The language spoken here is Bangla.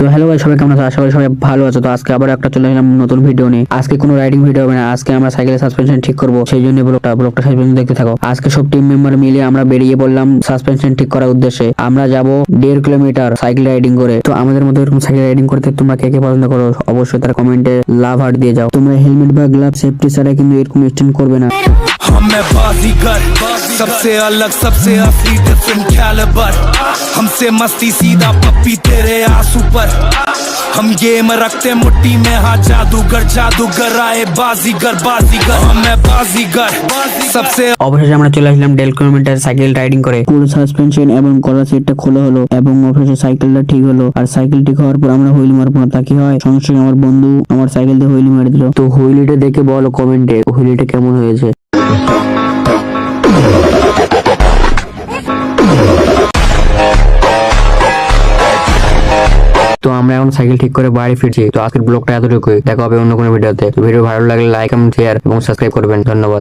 তো হ্যালো ভাই, সবাই কেমন আছো? আশা করি সবাই ভালো আছো। তো আজকে আবার একটা চলে এলাম নতুন ভিডিও নিয়ে। আজকে কোনো রাইডিং ভিডিও হবে না, আজকে আমরা সাইকেলের সাসপেনশন ঠিক করবো, সেই জন্য ব্লগটা শেষ পর্যন্ত দেখতে থাকো। আজকে সব টিম মেম্বার মিলে আমরা বেরিয়ে পড়লাম সাসপেনশন ঠিক করার উদ্দেশ্যে। আমরা যাব 1.5 কিলোমিটার সাইকেল রাইডিং করে। তো আমাদের মতো এরকম সাইকেল রাইডিং করতে তোমরা কে কে পছন্দ করো অবশ্যই তার কমেন্টে লাভ হার্ট দিয়ে যাও। তোমরা হেলমেট বা গ্লাভ সেফটি ছাড়া কিন্তু এরকম স্ট্যান্ড করবে না। हम मैं बाजीगर सबसे अलग सबसे असली डिफरेंट कैलिबर हमसे मस्ती सीधा पप्पी तेरे आंसू पर हम गेम रखते मुट्ठी में हाँ जादूगर जादूगर आए बाजीगर बाजीगर हम मैं बाजीगर सबसे অবশেষে আমরা চলে আসলাম 1.5 কিলোমিটার সাইকেল রাইডিং করে। পুরো সাসপেনশন এবং কলার সিটটা খোলা হলো এবং অবশেষে সাইকেলটা ঠিক হলো। আর সাইকেল ঠিক হওয়ার পর আমরা হুইল মারবো না, তা কি হয় সঙ্গে সঙ্গে আমার বন্ধু আমার সাইকেল দিয়ে হুইল মেরে দিল। তো হুইলিটা দেখে বলো কমেন্টে হুইলিটা কেমন হয়েছে। তো আমরা এখন সাইকেল ঠিক করে বাড়ি ফিরছি। তো আজকের ব্লগটা এতটুকুই, দেখা হবে অন্য কোনো ভিডিওতে। ভিডিও ভালো লাগলে লাইক, কমেন্ট, শেয়ার এবং সাবস্ক্রাইব করবেন। ধন্যবাদ।